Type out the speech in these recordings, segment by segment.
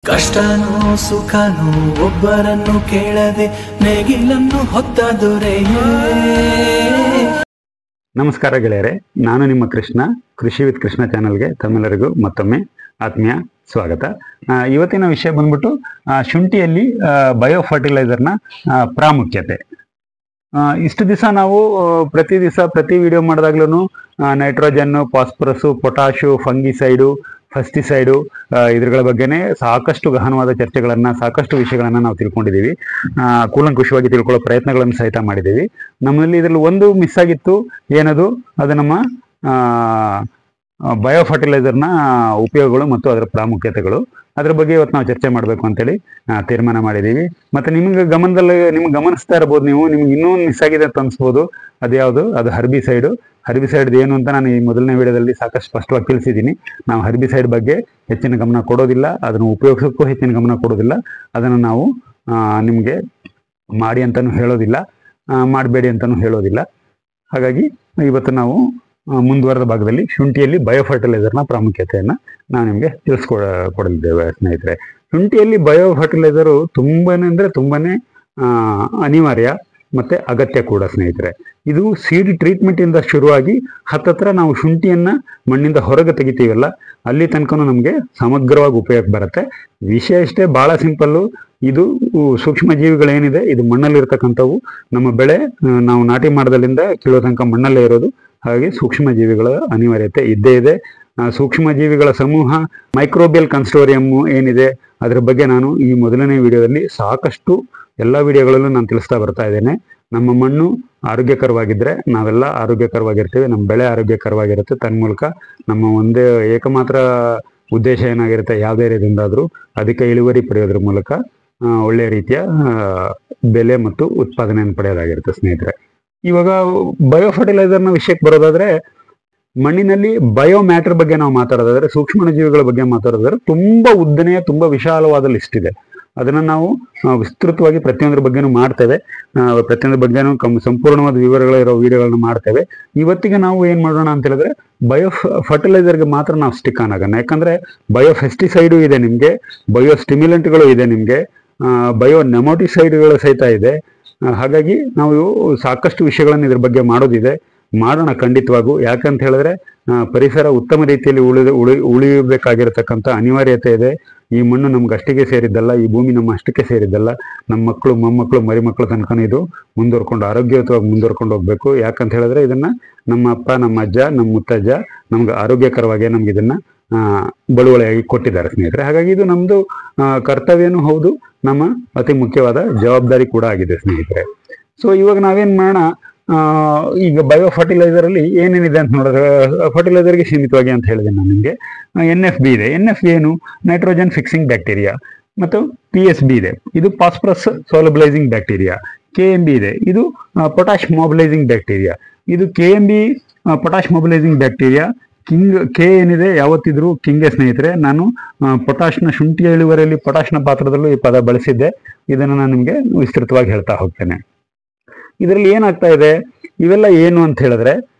ಕಷ್ಟನೋ ಸುಖನೋ ಒಬ್ಬರನ್ನು ಕೇಳದೆ ನೇಗಿಲನ್ನು ಹೊತ್ತ ದೊರೆಯೇ. ನಮಸ್ಕಾರ ಗೆಳೆಯರೆ, ನಾನು ನಿಮ್ಮ ಕೃಷ್ಣ. ಕೃಷಿ ವಿತ್ ಕೃಷ್ಣ ಚಾನಲ್ಗೆ ತಮ್ಮೆಲ್ಲರಿಗೂ ಮತ್ತೊಮ್ಮೆ ಆತ್ಮೀಯ ಸ್ವಾಗತ. ಇವತ್ತಿನ ವಿಷಯ ಬಂದ್ಬಿಟ್ಟು ಶುಂಠಿಯಲ್ಲಿ ಬಯೋ ಫರ್ಟಿಲೈಸರ್ನ ಪ್ರಾಮುಖ್ಯತೆ. ಇಷ್ಟು ದಿವಸ ನಾವು ಪ್ರತಿ ವಿಡಿಯೋ ಮಾಡಿದಾಗ್ಲೂ nitrogen, phosphorus, potash, fungicide, pesticide ಇದ್ರಗಳ ಬಗ್ಗೆನೇ ಸಾಕಷ್ಟು ಗಹನವಾದ ಚರ್ಚೆಗಳನ್ನು, ಸಾಕಷ್ಟು ವಿಷಯಗಳನ್ನು ನಾವು ತಿಳ್ಕೊಂಡಿದ್ದೀವಿ. ಕೂಲಂಕುಷವಾಗಿ ತಿಳ್ಕೊಳ್ಳೋ ಪ್ರಯತ್ನಗಳನ್ನು ಸಹಿತ ಮಾಡಿದ್ದೀವಿ. ನಮ್ಮಲ್ಲಿ ಇದರಲ್ಲಿ ಒಂದು ಮಿಸ್ ಆಗಿತ್ತು. ಏನದು? ಅದು ನಮ್ಮ ಬಯೋ ಫರ್ಟಿಲೈಸರ್ನ ಉಪಯೋಗಗಳು ಮತ್ತು ಅದರ ಪ್ರಾಮುಖ್ಯತೆಗಳು. ಅದ್ರ ಬಗ್ಗೆ ಇವತ್ತು ನಾವು ಚರ್ಚೆ ಮಾಡಬೇಕು ಅಂತೇಳಿ ತೀರ್ಮಾನ ಮಾಡಿದ್ದೀವಿ. ಮತ್ತು ನಿಮಗೆ ಗಮನಿಸ್ತಾ ಇರ್ಬೋದು, ನಿಮ್ಗೆ ಇನ್ನೂ ಮಿಸ್ ಆಗಿದೆ ಅಂತ ಅನಿಸ್ಬೋದು. ಅದ್ಯಾವುದು? ಅದು ಹರ್ಬಿಸೈಡು. ಹರ್ಬಿಸೈಡ್ ಏನು ಅಂತ ನಾನು ಈ ಮೊದಲನೇ ವಿಡಿಯೋದಲ್ಲಿ ಸಾಕಷ್ಟು ಸ್ಪಷ್ಟವಾಗಿ ತಿಳಿಸಿದ್ದೀನಿ. ನಾವು ಹರ್ಬಿಸೈಡ್ ಬಗ್ಗೆ ಹೆಚ್ಚಿನ ಗಮನ ಕೊಡೋದಿಲ್ಲ, ಅದನ್ನು ಉಪಯೋಗಿಸೋಕ್ಕೂ ಹೆಚ್ಚಿನ ಗಮನ ಕೊಡೋದಿಲ್ಲ. ಅದನ್ನು ನಾವು ನಿಮಗೆ ಮಾಡಿ ಅಂತಲೂ ಹೇಳೋದಿಲ್ಲ, ಮಾಡಬೇಡಿ ಅಂತಲೂ ಹೇಳೋದಿಲ್ಲ. ಹಾಗಾಗಿ ಇವತ್ತು ನಾವು ಮುಂದುವರೆದ ಭಾಗದಲ್ಲಿ ಶುಂಠಿಯಲ್ಲಿ ಬಯೋ ಫರ್ಟಿಲೈಸರ್ನ ಪ್ರಾಮುಖ್ಯತೆಯನ್ನು ನಾವು ನಿಮಗೆ ಕೊಡಲಿದ್ದೇವೆ ಸ್ನೇಹಿತರೆ. ಶುಂಠಿಯಲ್ಲಿ ಬಯೋ ಫರ್ಟಿಲೈಸರು ತುಂಬನೇ ಅನಿವಾರ್ಯ ಮತ್ತು ಅಗತ್ಯ ಕೂಡ ಸ್ನೇಹಿತರೆ. ಇದು ಸೀಡ್ ಟ್ರೀಟ್ಮೆಂಟಿಂದ ಶುರುವಾಗಿ ಹತ್ತತ್ರ ನಾವು ಶುಂಠಿಯನ್ನು ಮಣ್ಣಿಂದ ಹೊರಗೆ ತೆಗಿತೀವಲ್ಲ, ಅಲ್ಲಿ ತನಕ ನಮಗೆ ಸಮಗ್ರವಾಗಿ ಉಪಯೋಗ ಬರುತ್ತೆ. ವಿಷಯ ಇಷ್ಟೇ, ಭಾಳ ಸಿಂಪಲ್ಲು. ಇದು ಸೂಕ್ಷ್ಮ ಜೀವಿಗಳೇನಿದೆ, ಇದು ಮಣ್ಣಲ್ಲಿರ್ತಕ್ಕಂಥವು. ನಮ್ಮ ಬೆಳೆ ನಾವು ನಾಟಿ ಮಾಡೋದ್ರಿಂದ ಕೀಳೋ ತನಕ ಮಣ್ಣಲ್ಲೇ ಇರೋದು. ಹಾಗೆ ಸೂಕ್ಷ್ಮ ಜೀವಿಗಳ ಅನಿವಾರ್ಯತೆ ಇದ್ದೇ ಇದೆ. ಸೂಕ್ಷ್ಮ ಜೀವಿಗಳ ಸಮೂಹ ಮೈಕ್ರೋಬಿಯಲ್ ಕನ್ಸೋರಿಯಮ್ಮು ಏನಿದೆ, ಅದರ ಬಗ್ಗೆ ನಾನು ಈ ಮೊದಲನೇ ವಿಡಿಯೋದಲ್ಲಿ ಸಾಕಷ್ಟು ಎಲ್ಲ ವಿಡಿಯೋಗಳಲ್ಲೂ ನಾನು ತಿಳಿಸ್ತಾ ಬರ್ತಾ ಇದ್ದೇನೆ. ನಮ್ಮ ಮಣ್ಣು ಆರೋಗ್ಯಕರವಾಗಿದ್ದರೆ ನಾವೆಲ್ಲ ಆರೋಗ್ಯಕರವಾಗಿರ್ತೀವಿ, ನಮ್ಮ ಬೆಳೆ ಆರೋಗ್ಯಕರವಾಗಿರುತ್ತೆ. ತನ್ಮೂಲಕ ನಮ್ಮ ಒಂದೇ ಏಕಮಾತ್ರ ಉದ್ದೇಶ ಏನಾಗಿರುತ್ತೆ, ಯಾವುದೇ ರೀತಿಯಿಂದಾದರೂ ಅಧಿಕ ಇಳುವರಿ ಪಡೆಯೋದ್ರ ಮೂಲಕ ಒಳ್ಳೆಯ ರೀತಿಯ ಬೆಲೆ ಮತ್ತು ಉತ್ಪಾದನೆಯನ್ನು ಪಡೆಯೋದಾಗಿರುತ್ತೆ ಸ್ನೇಹಿತರೆ. ಇವಾಗ ಬಯೋ ಫರ್ಟಿಲೈಸರ್ನ ವಿಷಯಕ್ಕೆ ಬರೋದಾದರೆ, ಮಣ್ಣಿನಲ್ಲಿ ಬಯೋ ಮ್ಯಾಟರ್ ಬಗ್ಗೆ ನಾವು ಮಾತಾಡೋದಾದರೆ, ಸೂಕ್ಷ್ಮ ಜೀವಿಗಳ ಬಗ್ಗೆ ಮಾತಾಡೋದಾದ್ರೆ ತುಂಬ ಉದ್ದನೆಯ, ತುಂಬ ವಿಶಾಲವಾದ ಲಿಸ್ಟ್ ಇದೆ. ಅದನ್ನು ನಾವು ವಿಸ್ತೃತವಾಗಿ ಪ್ರತಿಯೊಂದರ ಬಗ್ಗೆನೂ ಮಾಡ್ತೇವೆ. ಪ್ರತಿಯೊಂದರ ಬಗ್ಗೆನೂ ಸಂಪೂರ್ಣವಾದ ವಿವರಗಳಿರೋ ವಿಡಿಯೋಗಳನ್ನ ಮಾಡ್ತೇವೆ. ಇವತ್ತಿಗೆ ನಾವು ಏನು ಮಾಡೋಣ ಅಂತ ಹೇಳಿದ್ರೆ, ಬಯೋ ಫರ್ಟಿಲೈಸರ್ಗೆ ಮಾತ್ರ ನಾವು ಸ್ಟಿಕ್ ಆನ್ ಆಗೋಣ. ಯಾಕಂದರೆ ಬಯೋ ಫೆಸ್ಟಿಸೈಡು ಇದೆ ನಿಮಗೆ, ಬಯೋ ಸ್ಟಿಮ್ಯುಲೆಂಟ್ಗಳು ಇದೆ ನಿಮಗೆ, ಬಯೋ ನೆಮೋಟಿಸೈಡ್ಗಳು ಸಹಿತ ಇದೆ. ಹಾಗಾಗಿ ನಾವು ಸಾಕಷ್ಟು ವಿಷಯಗಳನ್ನು ಇದ್ರ ಬಗ್ಗೆ ಮಾಡೋಣ ಖಂಡಿತವಾಗೂ. ಯಾಕಂತ ಹೇಳಿದ್ರೆ ಪರಿಸರ ಉತ್ತಮ ರೀತಿಯಲ್ಲಿ ಉಳಿಯಬೇಕಾಗಿರತಕ್ಕಂಥ ಅನಿವಾರ್ಯತೆ ಇದೆ. ಈ ಮಣ್ಣು ನಮ್ಗೆ ಅಷ್ಟಿಗೆ ಸೇರಿದ್ದಲ್ಲ, ಈ ಭೂಮಿ ನಮ್ಮ ಅಷ್ಟಕ್ಕೆ ಸೇರಿದ್ದಲ್ಲ. ನಮ್ಮ ಮಕ್ಕಳು, ಮೊಮ್ಮಕ್ಕಳು, ಮರಿಮಕ್ಕಳು ತನಕ ಇದು ಆರೋಗ್ಯಯುತವಾಗಿ ಮುಂದುವರ್ಕೊಂಡು ಹೋಗ್ಬೇಕು. ಯಾಕಂತ ಹೇಳಿದ್ರೆ ಇದನ್ನು ನಮ್ಮ ಅಪ್ಪ, ನಮ್ಮ ಅಜ್ಜ, ನಮ್ಮ ಮುತ್ತಜ್ಜ ನಮ್ಗೆ ಆರೋಗ್ಯಕರವಾಗಿ ನಮ್ಗೆ ಇದನ್ನು ಬಳುವಳಿಯಾಗಿ ಕೊಟ್ಟಿದ್ದಾರೆ ಸ್ನೇಹಿತರೆ. ಹಾಗಾಗಿ ಇದು ನಮ್ಮದು ಕರ್ತವ್ಯನೂ ಹೌದು, ನಮ್ಮ ಅತಿ ಮುಖ್ಯವಾದ ಜವಾಬ್ದಾರಿ ಕೂಡ ಆಗಿದೆ ಸ್ನೇಹಿತರೆ. ಸೊ ಇವಾಗ ನಾವೇನು ಮಾಡೋಣ, ಈಗ ಬಯೋ ಫರ್ಟಿಲೈಸರಲ್ಲಿ ಏನೇನಿದೆ ಅಂತ ನೋಡಿದ್ರೆ, ಫರ್ಟಿಲೈಸರ್ಗೆ ಸೀಮಿತವಾಗಿ ಅಂತ ಹೇಳಿದೆ ನಾನು ನಿಮಗೆ. NFB ಇದೆ. NFB ಏನು? Nitrogen fixing bacteria. ಮತ್ತು PSB ಇದೆ, ಇದು ಫಾಸ್ಫರಸ್ ಸೋಲಬಲೈಸಿಂಗ್ ಬ್ಯಾಕ್ಟೀರಿಯಾ. KMB ಇದೆ, ಇದು ಪೊಟ್ಯಾಶ್ ಮೊಬಿಲೈಸಿಂಗ್ ಬ್ಯಾಕ್ಟೀರಿಯಾ. ಇದು KMB potash mobilising bacteria. K ಏನಿದೆ ಯಾವತ್ತಿದ್ರು ಕಿಂಗೆ ಸ್ನೇಹಿತರೆ. ನಾನು ಪೊಟ್ಯಾಶ್ನ ಶುಂಠಿಯ ಇಳುವರಿಯಲ್ಲಿ ಪೊಟ್ಯಾಶ್ನ ಪಾತ್ರದಲ್ಲೂ ಈ ಪದ ಬಳಸಿದ್ದೆ. ಇದನ್ನು ನಾನು ನಿಮಗೆ ವಿಸ್ತೃತವಾಗಿ ಹೇಳ್ತಾ ಹೋಗ್ತೇನೆ. ಇದರಲ್ಲಿ ಏನಾಗ್ತಾ ಇದೆ, ಇವೆಲ್ಲ ಏನು ಅಂತ ಹೇಳಿದ್ರೆ,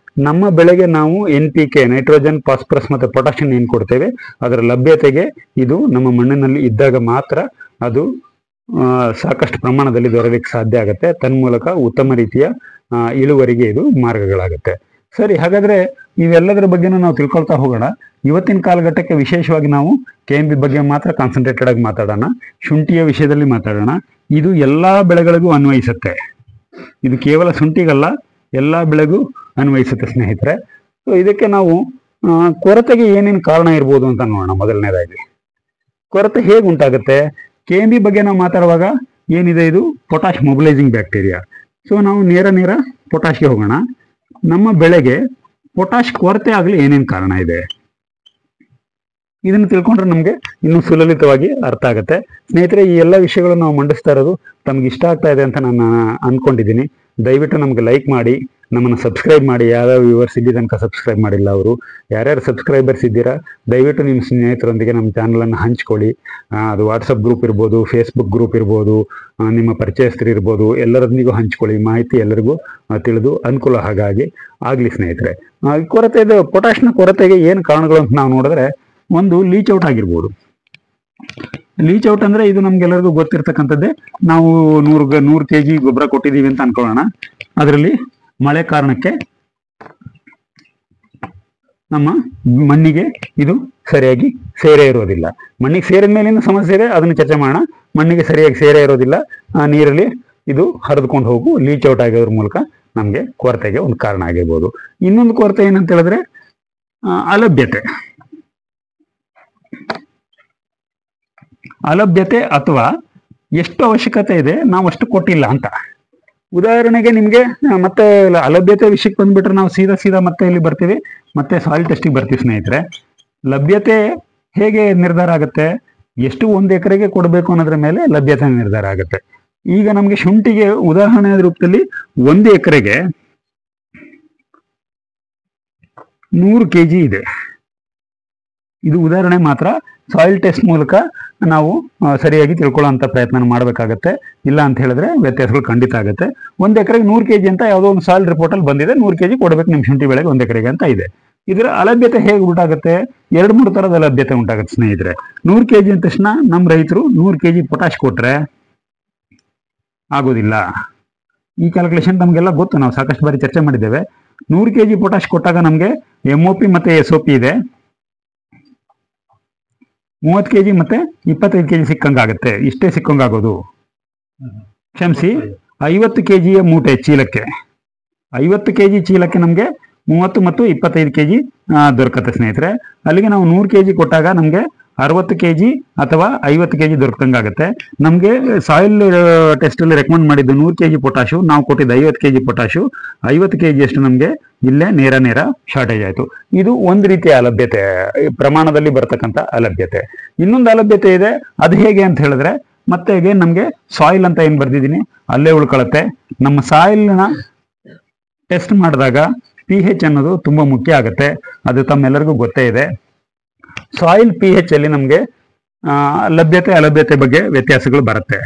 ನಮ್ಮ ಬೆಳೆಗೆ ನಾವು NPK, ನೈಟ್ರೋಜನ್, ಫಾಸ್ಫರಸ್ ಮತ್ತು ಪೊಟ್ಯಾಷಿಯಂ ಏನು ಕೊಡ್ತೇವೆ, ಅದರ ಲಭ್ಯತೆಗೆ ಇದು ನಮ್ಮ ಮಣ್ಣಿನಲ್ಲಿ ಇದ್ದಾಗ ಮಾತ್ರ ಅದು ಸಾಕಷ್ಟು ಪ್ರಮಾಣದಲ್ಲಿ ದೊರೆಯಲಿಕ್ಕೆ ಸಾಧ್ಯ ಆಗುತ್ತೆ. ತನ್ಮೂಲಕ ಉತ್ತಮ ರೀತಿಯ ಇಳುವರಿಗೆ ಇದು ಮಾರ್ಗಗಳಾಗುತ್ತೆ. ಸರಿ, ಹಾಗಾದರೆ ಇವೆಲ್ಲದರ ಬಗ್ಗೆನೂ ನಾವು ತಿಳ್ಕೊಳ್ತಾ ಹೋಗೋಣ. ಇವತ್ತಿನ ಕಾಲಘಟ್ಟಕ್ಕೆ ವಿಶೇಷವಾಗಿ ನಾವು KMB ಬಗ್ಗೆ ಮಾತ್ರ ಕಾನ್ಸಂಟ್ರೇಟೆಡ್ ಆಗಿ ಮಾತಾಡೋಣ. ಶುಂಠಿಯ ವಿಷಯದಲ್ಲಿ ಮಾತಾಡೋಣ. ಇದು ಎಲ್ಲ ಬೆಳೆಗಳಿಗೂ ಅನ್ವಯಿಸುತ್ತೆ. ಇದು ಕೇವಲ ಶುಂಠಿಗಲ್ಲ, ಎಲ್ಲ ಬೆಳೆಗೂ ಅನ್ವಯಿಸುತ್ತೆ ಸ್ನೇಹಿತರೆ. ಸೊ ಇದಕ್ಕೆ ನಾವು ಕೊರತೆಗೆ ಏನೇನು ಕಾರಣ ಇರ್ಬೋದು ಅಂತ ನೋಡೋಣ. ಮೊದಲನೇದಾಗಿ ಕೊರತೆ ಹೇಗೆ ಉಂಟಾಗುತ್ತೆ? KMB ಬಗ್ಗೆ ನಾವು ಮಾತಾಡುವಾಗ ಏನಿದೆ, ಇದು ಪೊಟ್ಯಾಶ್ ಮೊಬಿಲೈಸಿಂಗ್ ಬ್ಯಾಕ್ಟೀರಿಯಾ. ಸೊ ನಾವು ನೇರ ಪೊಟ್ಯಾಶ್ಗೆ ಹೋಗೋಣ. ನಮ್ಮ ಬೆಳೆಗೆ ಪೊಟ್ಯಾಶ್ ಕೊರತೆ ಆಗಲಿ ಏನೇನು ಕಾರಣ ಇದೆ, ಇದನ್ನು ತಿಳ್ಕೊಂಡ್ರೆ ನಮಗೆ ಇನ್ನೂ ಸುಲಲಿತವಾಗಿ ಅರ್ಥ ಆಗುತ್ತೆ ಸ್ನೇಹಿತರೆ. ಈ ಎಲ್ಲ ವಿಷಯಗಳನ್ನು ನಾವು ಮಂಡಿಸ್ತಾ ಇರೋದು ತಮ್ಗೆ ಇಷ್ಟ ಆಗ್ತಾ ಇದೆ ಅಂತ ನಾನು ಅಂದ್ಕೊಂಡಿದ್ದೀನಿ. ದಯವಿಟ್ಟು ನಮಗೆ ಲೈಕ್ ಮಾಡಿ, ನಮ್ಮನ್ನು ಸಬ್ಸ್ಕ್ರೈಬ್ ಮಾಡಿ. ಯಾವ್ಯಾವ ವ್ಯೂವರ್ಸ್ ಇಲ್ಲಿ ತನಕ ಸಬ್ಸ್ಕ್ರೈಬ್ ಮಾಡಿಲ್ಲ ಅವರು, ಯಾರ್ಯಾರು ಸಬ್ಸ್ಕ್ರೈಬರ್ಸ್ ಇದ್ದೀರಾ ದಯವಿಟ್ಟು ನಿಮ್ಮ ಸ್ನೇಹಿತರೊಂದಿಗೆ ನಮ್ಮ ಚಾನಲನ್ನು ಹಂಚ್ಕೊಳ್ಳಿ. ಅದು ವಾಟ್ಸಪ್ ಗ್ರೂಪ್ ಇರ್ಬೋದು, ಫೇಸ್ಬುಕ್ ಗ್ರೂಪ್ ಇರ್ಬೋದು, ನಿಮ್ಮ ಪರಿಚಯಸ್ಥರು ಇರ್ಬೋದು, ಎಲ್ಲರೊಂದಿಗೂ ಹಂಚ್ಕೊಳ್ಳಿ. ಮಾಹಿತಿ ಎಲ್ಲರಿಗೂ ತಿಳಿದು ಅನುಕೂಲ ಆಗಲಿ ಸ್ನೇಹಿತರೆ. ಕೊರತೆ ಪೊಟ್ಯಾಶ್ನ ಕೊರತೆಗೆ ಏನು ಕಾರಣಗಳು ಅಂತ ನಾವು ನೋಡಿದ್ರೆ, ಒಂದು ಲೀಚ್ ಔಟ್ ಆಗಿರ್ಬೋದು. ಲೀಚ್ ಔಟ್ ಅಂದ್ರೆ ಇದು ನಮ್ಗೆಲ್ಲರಿಗೂ ಗೊತ್ತಿರ್ತಕ್ಕಂಥದ್ದೇ. ನಾವು 100 kg ಗೊಬ್ಬರ ಕೊಟ್ಟಿದ್ದೀವಿ ಅಂತ ಅನ್ಕೊಳ್ಳೋಣ. ಅದರಲ್ಲಿ ಮಳೆ ಕಾರಣಕ್ಕೆ ನಮ್ಮ ಮಣ್ಣಿಗೆ ಇದು ಸರಿಯಾಗಿ ಸೇರೇ ಇರೋದಿಲ್ಲ. ಮಣ್ಣಿಗೆ ಸೇರಿದ ಮೇಲಿನ ಸಮಸ್ಯೆ ಇದೆ, ಅದನ್ನು ಚರ್ಚೆ ಮಾಡೋಣ. ಮಣ್ಣಿಗೆ ಸರಿಯಾಗಿ ಸೇರೇ ಇರೋದಿಲ್ಲ, ನೀರಲ್ಲಿ ಇದು ಹರಿದುಕೊಂಡು ಹೋಗು ಲೀಚ್ ಔಟ್ ಆಗೋದ್ರ ಮೂಲಕ ನಮಗೆ ಕೊರತೆಗೆ ಒಂದು ಕಾರಣ ಆಗಿರ್ಬೋದು. ಇನ್ನೊಂದು ಕೊರತೆ ಏನಂತ ಹೇಳಿದ್ರೆ ಅಲಭ್ಯತೆ ಅಥವಾ ಎಷ್ಟು ಅವಶ್ಯಕತೆ ಇದೆ ನಾವು ಅಷ್ಟು ಕೊಟ್ಟಿಲ್ಲ ಅಂತ. ಉದಾಹರಣೆಗೆ ನಿಮಗೆ ಮತ್ತೆ ಅಲಭ್ಯತೆ ವಿಷಯಕ್ಕೆ ಬಂದ್ಬಿಟ್ರೆ ನಾವು ಸೀದಾ ಮತ್ತೆ ಇಲ್ಲಿ ಬರ್ತೀವಿ, ಮತ್ತೆ ಸಾಯಿಲ್ ಟೆಸ್ಟಿಗೆ ಬರ್ತೀವಿ ಸ್ನೇಹಿತರೆ. ಲಭ್ಯತೆ ಹೇಗೆ ನಿರ್ಧಾರ ಆಗುತ್ತೆ? ಎಷ್ಟು 1 ಎಕರೆಗೆ ಕೊಡಬೇಕು ಅನ್ನೋದ್ರ ಮೇಲೆ ಲಭ್ಯತೆ ನಿರ್ಧಾರ ಆಗುತ್ತೆ. ಈಗ ನಮಗೆ ಶುಂಠಿಗೆ ಉದಾಹರಣೆ ರೂಪದಲ್ಲಿ 1 ಎಕರೆಗೆ 100 kg ಇದೆ. ಇದು ಉದಾಹರಣೆ ಮಾತ್ರ. ಸಾಯಿಲ್ ಟೆಸ್ಟ್ ಮೂಲಕ ನಾವು ಸರಿಯಾಗಿ ತಿಳ್ಕೊಳ್ಳೋಂಥ ಪ್ರಯತ್ನ ಮಾಡಬೇಕಾಗತ್ತೆ. ಇಲ್ಲ ಅಂತ ಹೇಳಿದ್ರೆ ವ್ಯತ್ಯಾಸಗಳು ಖಂಡಿತ ಆಗುತ್ತೆ. 1 ಎಕರೆಗೆ 100 kg ಅಂತ ಯಾವುದೋ ಒಂದು ಸಾಯಿಲ್ ರಿಪೋರ್ಟಲ್ಲಿ ಬಂದಿದೆ, 100 kg ಕೊಡಬೇಕು ನಿಮ್ಮ ಶುಂಠಿ ಬೆಳೆಗೆ 1 ಎಕರೆಗೆ ಅಂತ ಇದೆ. ಇದರ ಅಲಭ್ಯತೆ ಹೇಗೆ ಉಂಟಾಗುತ್ತೆ? 2-3 ಥರದ ಅಲಭ್ಯತೆ ಉಂಟಾಗುತ್ತೆ ಸ್ನೇಹಿತರೆ. 100 kg ಅಂದ ತಕ್ಷಣ ನಮ್ಮ ರೈತರು 100 kg ಪೊಟ್ಯಾಶ್ ಕೊಟ್ರೆ ಆಗೋದಿಲ್ಲ. ಈ ಕ್ಯಾಲ್ಕುಲೇಷನ್ ನಮಗೆಲ್ಲ ಗೊತ್ತು, ನಾವು ಸಾಕಷ್ಟು ಬಾರಿ ಚರ್ಚೆ ಮಾಡಿದ್ದೇವೆ. 100 kg ಪೊಟ್ಯಾಶ್ ಕೊಟ್ಟಾಗ ನಮಗೆ MOP ಮತ್ತೆ SOP ಇದೆ. 30 kg ಮತ್ತೆ 25 kg ಸಿಕ್ಕಂಗಾಗುತ್ತೆ. ಇಷ್ಟೇ ಸಿಕ್ಕಂಗಾಗೋದು. ಕ್ಷಮಿಸಿ, 50 kg ಮೂಟೆ ಚೀಲಕ್ಕೆ, 50 kg ಚೀಲಕ್ಕೆ ನಮಗೆ 30 ಮತ್ತು 25 kg ದೊರಕತ್ತೆ ಸ್ನೇಹಿತರೆ. ಅಲ್ಲಿಗೆ ನಾವು 100 kg ಕೊಟ್ಟಾಗ ನಮಗೆ 60 kg ಅಥವಾ 50 kg ದೊರಕಂಗಾಗುತ್ತೆ. ನಮಗೆ ಸಾಯಿಲ್ ಟೆಸ್ಟಲ್ಲಿ ರೆಕಮೆಂಡ್ ಮಾಡಿದ್ದು 100 kg ಪೊಟ್ಯಾಶು, ನಾವು ಕೊಟ್ಟಿದ್ದು 50 kg ಪೊಟ್ಯಾಶು. 50 kg ಅಷ್ಟು ನಮಗೆ ಇಲ್ಲೇ ನೇರ ಶಾರ್ಟೇಜ್ ಆಯಿತು. ಇದು ಒಂದು ರೀತಿಯ ಅಲಭ್ಯತೆ, ಪ್ರಮಾಣದಲ್ಲಿ ಬರ್ತಕ್ಕಂಥ ಅಲಭ್ಯತೆ. ಇನ್ನೊಂದು ಅಲಭ್ಯತೆ ಇದೆ, ಅದು ಹೇಗೆ ಅಂತ ಹೇಳಿದ್ರೆ ಮತ್ತೆ ಅಗೇನ್ ನಮಗೆ ಸಾಯಿಲ್ ಅಂತ ಏನು ಬರ್ದಿದ್ದೀನಿ ಅಲ್ಲೇ ಉಳ್ಕೊಳ್ಳುತ್ತೆ. ನಮ್ಮ ಸಾಯಿಲ್ನ ಟೆಸ್ಟ್ ಮಾಡಿದಾಗ pH ಅನ್ನೋದು ತುಂಬ ಮುಖ್ಯ ಆಗುತ್ತೆ. ಅದು ತಮ್ಮೆಲ್ಲರಿಗೂ ಗೊತ್ತೇ ಇದೆ. ಸಾಯಿಲ್ pH ಅಲ್ಲಿ ನಮಗೆ ಲಭ್ಯತೆ ಅಲಭ್ಯತೆ ಬಗ್ಗೆ ವ್ಯತ್ಯಾಸಗಳು ಬರುತ್ತೆ.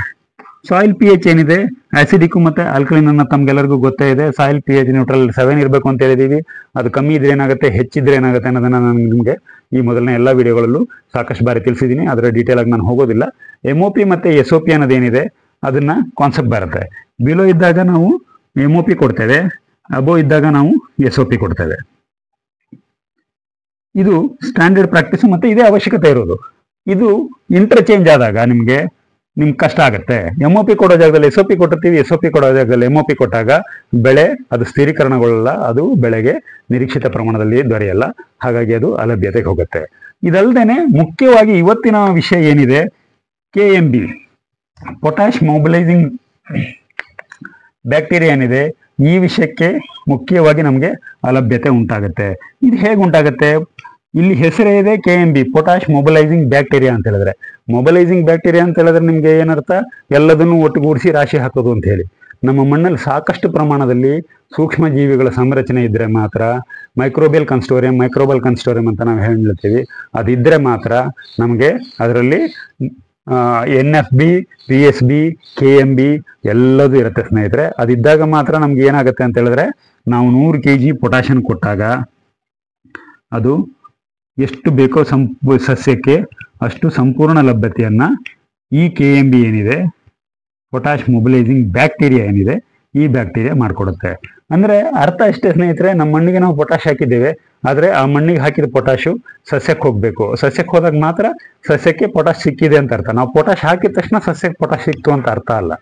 ಸಾಯಿಲ್ pH ಏನಿದೆ, ಆಸಿಡಿಕ್ ಮತ್ತೆ ಆಲ್ಕಲಿನ್ ಅನ್ನ ತಮ್ಗೆಲ್ಲರಿಗೂ ಗೊತ್ತೇ ಇದೆ. ಸಾಯಿಲ್ pH ನ್ಯೂಟ್ರಲ್ 7 ಇರಬೇಕು ಅಂತ ಹೇಳಿದೀವಿ. ಅದು ಕಮ್ಮಿ ಇದ್ರೆ ಏನಾಗುತ್ತೆ, ಹೆಚ್ಚಿದ್ರೆ ಏನಾಗುತ್ತೆ ಅನ್ನೋದನ್ನ ನಾನು ನಿಮಗೆ ಈ ಮೊದಲನೇ ಎಲ್ಲ ವಿಡಿಯೋಗಳಲ್ಲೂ ಸಾಕಷ್ಟು ಬಾರಿ ತಿಳಿಸಿದ್ದೀನಿ. ಅದರ ಡೀಟೇಲ್ ಆಗಿ ನಾನು ಹೋಗೋದಿಲ್ಲ. MOP ಮತ್ತೆ SOP ಅನ್ನೋದೇನಿದೆ ಅದನ್ನ ಕಾನ್ಸೆಪ್ಟ್ ಬರುತ್ತೆ. ಬಿಲೋ ಇದ್ದಾಗ ನಾವು MOP ಕೊಡ್ತೇವೆ, ಅಬೋ ಇದ್ದಾಗ ನಾವು SOP ಕೊಡ್ತೇವೆ. ಇದು ಸ್ಟ್ಯಾಂಡರ್ಡ್ ಪ್ರಾಕ್ಟೀಸ್ ಮತ್ತೆ ಇದೇ ಅವಶ್ಯಕತೆ ಇರೋದು. ಇದು ಇಂಟರ್ಚೇಂಜ್ ಆದಾಗ ನಿಮ್ಗೆ ಕಷ್ಟ ಆಗುತ್ತೆ. MOP ಕೊಡೋ ಜಾಗದಲ್ಲಿ SOP ಕೊಟ್ಟಿರ್ತೀವಿ, SOP ಕೊಡೋ ಜಾಗದಲ್ಲಿ MOP ಕೊಟ್ಟಾಗ ಬೆಳೆ ಅದು ಸ್ಥಿರೀಕರಣಗೊಳ್ಳಲ್ಲ, ಅದು ಬೆಳೆಗೆ ನಿರೀಕ್ಷಿತ ಪ್ರಮಾಣದಲ್ಲಿ ದೊರೆಯಲ್ಲ. ಹಾಗಾಗಿ ಅದು ಅಲಭ್ಯತೆಗೆ ಹೋಗುತ್ತೆ. ಇದಲ್ಲದೆ ಮುಖ್ಯವಾಗಿ ಇವತ್ತಿನ ವಿಷಯ ಏನಿದೆ, KMB ಪೊಟ್ಯಾಶ್ ಮೊಬಿಲೈಸಿಂಗ್ ಬ್ಯಾಕ್ಟೀರಿಯಾ ಏನಿದೆ, ಈ ವಿಷಯಕ್ಕೆ ಮುಖ್ಯವಾಗಿ ನಮಗೆ ಅಲಭ್ಯತೆ ಉಂಟಾಗುತ್ತೆ. ಇದು ಹೇಗೆ ಉಂಟಾಗುತ್ತೆ? ಇಲ್ಲಿ ಹೆಸರೇ ಇದೆ KMB, ಪೊಟ್ಯಾಶ್ ಮೊಬಿಲೈಸಿಂಗ್ ಬ್ಯಾಕ್ಟೀರಿಯಾ ಅಂತ ಹೇಳಿದ್ರೆ. ಮೊಬಿಲೈಸಿಂಗ್ ಬ್ಯಾಕ್ಟೀರಿಯಾ ಅಂತ ಹೇಳಿದ್ರೆ ನಿಮ್ಗೆ ಏನರ್ಥ? ಎಲ್ಲದನ್ನು ಒಟ್ಟುಗೂಡಿಸಿ ರಾಶಿ ಹಾಕೋದು ಅಂತ ಹೇಳಿ. ನಮ್ಮ ಮಣ್ಣಲ್ಲಿ ಸಾಕಷ್ಟು ಪ್ರಮಾಣದಲ್ಲಿ ಸೂಕ್ಷ್ಮ ಜೀವಿಗಳ ಸಂರಚನೆ ಇದ್ರೆ ಮಾತ್ರ, ಮೈಕ್ರೋಬಲ್ ಕನ್ಸ್ಟೋರಿಯಂ ಅಂತ ನಾವು ಹೇಳ್ತೀವಿ, ಅದಿದ್ರೆ ಮಾತ್ರ ನಮಗೆ ಅದರಲ್ಲಿ NFB, PSB, KMB ಎಲ್ಲದೂ ಇರುತ್ತೆ ಸ್ನೇಹಿತರೆ. ಅದಿದ್ದಾಗ ಮಾತ್ರ ನಮ್ಗೆ ಏನಾಗುತ್ತೆ ಅಂತ ಹೇಳಿದ್ರೆ, ನಾವು 100 kg ಪೊಟ್ಯಾಷನ್ ಕೊಟ್ಟಾಗ ಅದು ಎಷ್ಟು ಬೇಕೋ ಸಸ್ಯಕ್ಕೆ ಅಷ್ಟು ಸಂಪೂರ್ಣ ಲಭ್ಯತೆಯನ್ನ ಈ KMB ಏನಿದೆ, ಪೊಟ್ಯಾಶ್ ಮೊಬಿಲೈಸಿಂಗ್ ಬ್ಯಾಕ್ಟೀರಿಯಾ ಏನಿದೆ, ಈ ಬ್ಯಾಕ್ಟೀರಿಯಾ ಮಾಡಿಕೊಡುತ್ತೆ. ಅಂದ್ರೆ ಅರ್ಥ ಅಷ್ಟೇ ಸ್ನೇಹಿತರೆ, ನಮ್ಮ ಮಣ್ಣಿಗೆ ನಾವು ಪೊಟ್ಯಾಶ್ ಹಾಕಿದ್ದೇವೆ, ಆದರೆ ಆ ಮಣ್ಣಿಗೆ ಹಾಕಿದ ಪೊಟ್ಯಾಶು ಸಸ್ಯಕ್ಕೆ ಹೋಗ್ಬೇಕು. ಸಸ್ಯಕ್ಕೆ ಹೋದಾಗ ಮಾತ್ರ ಸಸ್ಯಕ್ಕೆ ಪೊಟ್ಯಾಶ್ ಸಿಕ್ಕಿದೆ ಅಂತ ಅರ್ಥ. ನಾವು ಪೊಟ್ಯಾಶ್ ಹಾಕಿದ ತಕ್ಷಣ ಸಸ್ಯಕ್ಕೆ ಪೊಟ್ಯಾಶ್ ಸಿಕ್ತು ಅಂತ ಅರ್ಥ ಅಲ್ಲ.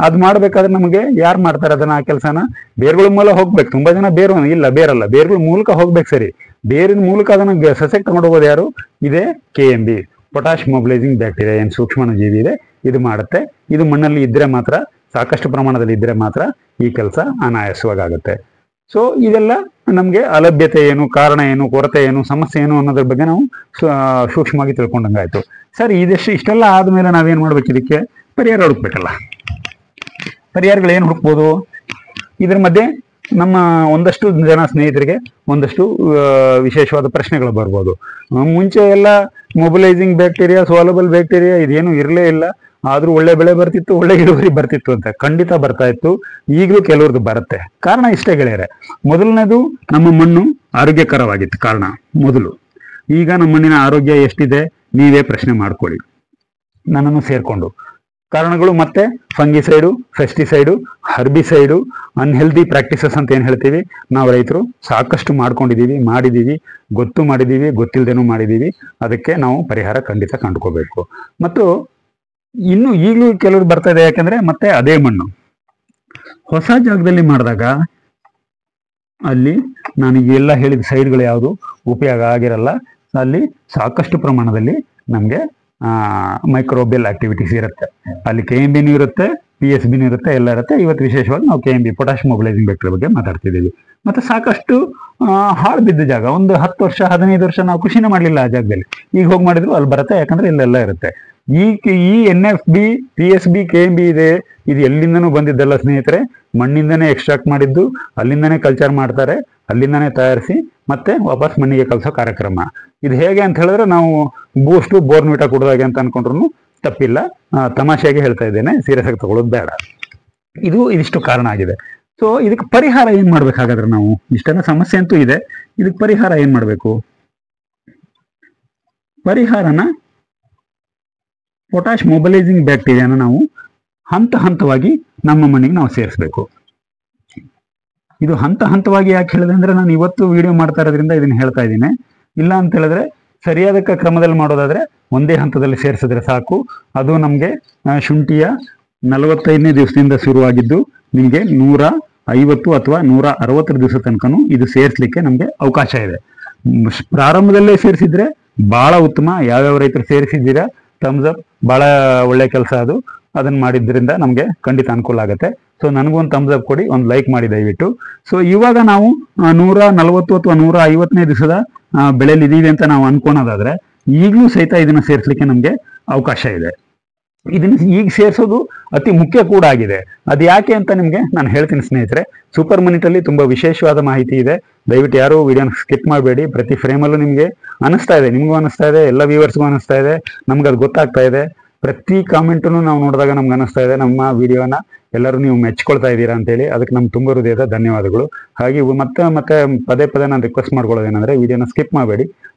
ಅದು ಮಾಡ್ಬೇಕಾದ್ರೆ ನಮಗೆ ಯಾರು ಮಾಡ್ತಾರೆ ಅದನ್ನ, ಆ ಕೆಲಸನ ಬೇರುಗಳ ಮೂಲ ಹೋಗ್ಬೇಕು. ತುಂಬಾ ಜನ ಬೇರಲ್ಲ, ಬೇರುಗಳ ಮೂಲಕ ಹೋಗ್ಬೇಕು. ಸರಿ, ಬೇರಿನ ಮೂಲಕ ಅದನ್ನ ಸಸ್ಯಕ್ಕೆ ತಗೊಂಡು ಹೋಗೋದು ಯಾರು? ಇದೇ KMB, ಪೊಟ್ಯಾಶ್ ಮೊಬಿಲೈಸಿಂಗ್ ಬ್ಯಾಕ್ಟೀರಿಯಾ ಏನು ಸೂಕ್ಷ್ಮ ಜೀವಿ ಇದೆ, ಇದು ಮಾಡುತ್ತೆ. ಇದು ಮಣ್ಣಲ್ಲಿ ಇದ್ರೆ ಮಾತ್ರ, ಸಾಕಷ್ಟು ಪ್ರಮಾಣದಲ್ಲಿ ಇದ್ರೆ ಮಾತ್ರ ಈ ಕೆಲಸ ಅನಾಯಾಸವಾಗುತ್ತೆ. ಸೊ ಇದೆಲ್ಲ ನಮಗೆ ಅಲಭ್ಯತೆ ಏನು, ಕಾರಣ ಏನು, ಕೊರತೆ ಏನು, ಸಮಸ್ಯೆ ಏನು ಅನ್ನೋದ್ರ ಬಗ್ಗೆ ನಾವು ಸೂಕ್ಷ್ಮವಾಗಿ ತಿಳ್ಕೊಂಡಂಗಾಯ್ತು. ಸರಿ, ಇಷ್ಟೆಲ್ಲ ಆದ್ಮೇಲೆ ನಾವೇನ್ ಮಾಡ್ಬೇಕು? ಇದಕ್ಕೆ ಪರಿಹಾರ ಹುಡುಕ್ಬೇಕಲ್ಲ. ಪರಿಹಾರಗಳು ಏನು ಹುಡುಕ್ಬೋದು? ಇದ್ರ ಮಧ್ಯೆ ನಮ್ಮ ಒಂದಷ್ಟು ಜನ ಸ್ನೇಹಿತರಿಗೆ ಒಂದಷ್ಟು ವಿಶೇಷವಾದ ಪ್ರಶ್ನೆಗಳು ಬರ್ಬೋದು. ಮುಂಚೆ ಎಲ್ಲ ಮೊಬಿಲೈಸಿಂಗ್ ಬ್ಯಾಕ್ಟೀರಿಯಾ, ಸೋಲಬಲ್ ಬ್ಯಾಕ್ಟೀರಿಯಾ ಇದೇನು ಇರಲೇ ಇಲ್ಲ, ಆದ್ರೂ ಒಳ್ಳೆ ಬೆಳೆ ಬರ್ತಿತ್ತು, ಒಳ್ಳೆ ಇಳುವರಿ ಬರ್ತಿತ್ತು ಅಂತ. ಖಂಡಿತ ಬರ್ತಾ ಇತ್ತು, ಈಗಲೂ ಕೆಲವ್ರದ್ದು ಬರುತ್ತೆ. ಕಾರಣ ಇಷ್ಟೇ ಗೆಳೆಯರೆ. ಮೊದಲನೇದು, ನಮ್ಮ ಮಣ್ಣು ಆರೋಗ್ಯಕರವಾಗಿತ್ತು ಕಾರಣ ಮೊದಲು. ಈಗ ನಮ್ಮ ಮಣ್ಣಿನ ಆರೋಗ್ಯ ಎಷ್ಟಿದೆ ನೀವೇ ಪ್ರಶ್ನೆ ಮಾಡ್ಕೊಳ್ಳಿ. ನನ್ನನ್ನು ಸೇರ್ಕೊಂಡು ಕಾರಣಗಳು ಮತ್ತೆ ಫಂಗಿಸೈಡು, ಪೆಸ್ಟಿಸೈಡು, ಹರ್ಬಿಸೈಡು, ಅನ್ಹೆಲ್ದಿ ಪ್ರಾಕ್ಟೀಸಸ್ ಅಂತ ಏನು ಹೇಳ್ತೀವಿ, ನಾವು ರೈತರು ಸಾಕಷ್ಟು ಮಾಡಿದ್ದೀವಿ, ಗೊತ್ತಿಲ್ಲದೇನೂ ಮಾಡಿದ್ದೀವಿ. ಅದಕ್ಕೆ ನಾವು ಪರಿಹಾರ ಖಂಡಿತ ಕಂಡುಕೋಬೇಕು. ಮತ್ತು ಇನ್ನು ಈಗಲೂ ಕೆಲವರು ಬರ್ತಾ ಇದೆ, ಯಾಕಂದ್ರೆ ಮತ್ತೆ ಅದೇ ಮಣ್ಣು ಹೊಸ ಜಾಗದಲ್ಲಿ ಮಾಡಿದಾಗ ಅಲ್ಲಿ ನಾನು ಎಲ್ಲ ಹೇಳಿದ ಸೈಡ್ಗಳು ಯಾವುದು ಉಪಯೋಗ ಆಗಿರಲ್ಲ. ಅಲ್ಲಿ ಸಾಕಷ್ಟು ಪ್ರಮಾಣದಲ್ಲಿ ನಮಗೆ ಮೈಕ್ರೋಬಿಯಲ್ ಆಕ್ಟಿವಿಟೀಸ್ ಇರುತ್ತೆ. ಅಲ್ಲಿ KMB ಇರುತ್ತೆ, PSB ಇರುತ್ತೆ, ಎಲ್ಲ ಇರುತ್ತೆ. ಇವತ್ತು ವಿಶೇಷವಾಗಿ ನಾವು KMB ಪೊಟ್ಯಾಶ್ ಮೊಬಿಲೈಸಿಂಗ್ ಬ್ಯಾಕ್ಟೀರಿಯಾ ಬಗ್ಗೆ ಮಾತಾಡ್ತಿದ್ದೀವಿ. ಮತ್ತೆ ಸಾಕಷ್ಟು ಹಾಳು ಬಿದ್ದ ಜಾಗ, ಒಂದು 10 ವರ್ಷ 15 ವರ್ಷ ನಾವು ಕೃಷಿನೇ ಮಾಡಲಿಲ್ಲ ಆ ಜಾಗದಲ್ಲಿ, ಈಗ ಹೋಗಿ ಮಾಡಿದ್ರು ಅಲ್ಲಿ ಬರುತ್ತೆ, ಯಾಕಂದ್ರೆ ಇಲ್ಲೆಲ್ಲ ಇರುತ್ತೆ. ಈ NFB, PSB, KMB ಇದೆ, ಇದು ಎಲ್ಲಿಂದನೂ ಬಂದಿದ್ದಲ್ಲ ಸ್ನೇಹಿತರೆ, ಮಣ್ಣಿಂದನೇ ಎಕ್ಸ್ಟ್ರಾಕ್ಟ್ ಮಾಡಿದ್ದು, ಅಲ್ಲಿಂದನೇ ಕಲ್ಚರ್ ಮಾಡ್ತಾರೆ, ಅಲ್ಲಿಂದನೇ ತಯಾರಿಸಿ ಮತ್ತೆ ವಾಪಸ್ ಮಣ್ಣಿಗೆ ಕಲಿಸೋ ಕಾರ್ಯಕ್ರಮ. ಇದು ಹೇಗೆ ಅಂತ ಹೇಳಿದ್ರೆ ನಾವು ಬೂಸ್ಟು ಬೋರ್ನ್ವಿಟಾ ಕುಡಿದಾಗೆ ಅಂತ ಅನ್ಕೊಂಡ್ರು ತಪ್ಪಿಲ್ಲ. ತಮಾಷೆಗೆ ಹೇಳ್ತಾ ಇದ್ದೇನೆ, ಸೀರಿಯಸ್ ಆಗಿ ತಗೊಳ್ಳೋದು ಬೇಡ. ಇದಿಷ್ಟು ಕಾರಣ ಆಗಿದೆ. ಸೊ ಇದಕ್ಕೆ ಪರಿಹಾರ ಏನ್ ಮಾಡ್ಬೇಕಾಗಾದ್ರೆ ನಾವು, ಇಷ್ಟೆಲ್ಲ ಸಮಸ್ಯೆ ಅಂತೂ ಇದೆ, ಇದಕ್ಕೆ ಪರಿಹಾರ ಏನ್ ಮಾಡ್ಬೇಕು? ಪರಿಹಾರನ ಪೊಟ್ಯಾಶ್ ಮೊಬಿಲೈಸಿಂಗ್ ಬ್ಯಾಕ್ಟೀರಿಯಾನ ನಾವು ಹಂತ ಹಂತವಾಗಿ ನಮ್ಮ ಮಣ್ಣಿಗೆ ನಾವು ಸೇರಿಸ್ಬೇಕು. ಇದು ಹಂತ ಹಂತವಾಗಿ ಯಾಕೆ ಹೇಳಿದೆ ಅಂದ್ರೆ, ನಾನು ಇವತ್ತು ವಿಡಿಯೋ ಮಾಡ್ತಾ ಇರೋದ್ರಿಂದ ಇದನ್ನ ಹೇಳ್ತಾ ಇದ್ದೀನಿ. ಇಲ್ಲ ಅಂತ ಹೇಳಿದ್ರೆ ಸರಿಯಾದ ಕ್ರಮದಲ್ಲಿ ಮಾಡೋದಾದ್ರೆ ಒಂದೇ ಹಂತದಲ್ಲಿ ಸೇರಿಸಿದ್ರೆ ಸಾಕು. ಅದು ನಮಗೆ ಶುಂಠಿಯ 45ನೇ ದಿವಸದಿಂದ ಶುರುವಾಗಿದ್ದು ನಿಮಗೆ 150 ಅಥವಾ 160 ದಿವಸ ತನಕನೂ ಇದು ಸೇರಿಸಲಿಕ್ಕೆ ನಮಗೆ ಅವಕಾಶ ಇದೆ. ಪ್ರಾರಂಭದಲ್ಲೇ ಸೇರಿಸಿದ್ರೆ ಬಹಳ ಉತ್ತಮ. ಯಾವ್ಯಾವ ರೈತರು ಸೇರಿಸಿದ್ದೀರಾ ಥಮ್ಸ್ ಅಪ್, ಬಹಳ ಒಳ್ಳೆ ಕೆಲಸ ಅದು. ಅದನ್ನ ಮಾಡಿದ್ರಿಂದ ನಮಗೆ ಖಂಡಿತ ಅನುಕೂಲ ಆಗುತ್ತೆ. ಸೊ ನನಗೊಂದು ಥಮ್ಸ್ ಅಪ್ ಕೊಡಿ, ಒಂದು ಲೈಕ್ ಮಾಡಿ ದಯವಿಟ್ಟು. ಸೊ ಇವಾಗ ನಾವು 140 ಅಥವಾ 150ನೇ ದಿವಸದ ಬೆಳೆಯಲ್ಲಿ ಇದೀವಿ ಅಂತ ನಾವು ಅನ್ಕೊಳೋದಾದ್ರೆ ಈಗಲೂ ಸಹಿತ ಇದನ್ನ ಸೇರಿಸಲಿಕ್ಕೆ ನಮಗೆ ಅವಕಾಶ ಇದೆ. ಇದನ್ನ ಈಗ ಸೇರಿಸೋದು ಅತಿ ಮುಖ್ಯ ಕೂಡ ಆಗಿದೆ. ಅದು ಯಾಕೆ ಅಂತ ನಿಮಗೆ ನಾನು ಹೇಳ್ತೀನಿ ಸ್ನೇಹಿತರೆ. ಸೂಪರ್ ಮಿನಿಟಲ್ಲಿ ತುಂಬಾ ವಿಶೇಷವಾದ ಮಾಹಿತಿ ಇದೆ. ದಯವಿಟ್ಟು ಯಾರು ವಿಡಿಯೋನ ಸ್ಕಿಪ್ ಮಾಡಬೇಡಿ. ಪ್ರತಿ ಫ್ರೇಮಲ್ಲೂ ನಿಮಗೆ ಅನಿಸ್ತಾ ಇದೆ, ನಿಮಗೂ ಅನಿಸ್ತಾ ಇದೆ, ಎಲ್ಲ ವ್ಯೂವರ್ಸ್ಗೂ ಅನಿಸ್ತಾ ಇದೆ, ನಮ್ಗೆ ಅದು ಗೊತ್ತಾಗ್ತಾ ಇದೆ. ಪ್ರತಿ ಕಾಮೆಂಟನ್ನು ನಾವು ನೋಡಿದಾಗ ನಮ್ಗೆ ಅನಿಸ್ತಾ ಇದೆ ನಮ್ಮ ವಿಡಿಯೋನ ಎಲ್ಲರೂ ನೀವು ಮೆಚ್ಕೊಳ್ತಾ ಇದ್ದೀರಾ ಅಂತೇಳಿ. ಅದಕ್ಕೆ ನಮ್ಗೆ ತುಂಬ ಹೃದಯದ ಧನ್ಯವಾದಗಳು. ಹಾಗೆ ಮತ್ತೆ ಪದೇ ನಾನು ರಿಕ್ವೆಸ್ಟ್ ಮಾಡ್ಕೊಳ್ಳೋದೇನೆಂದ್ರೆ ವಿಡಿಯೋನ ಸ್ಕಿಪ್ ಮಾಡಬೇಡಿ,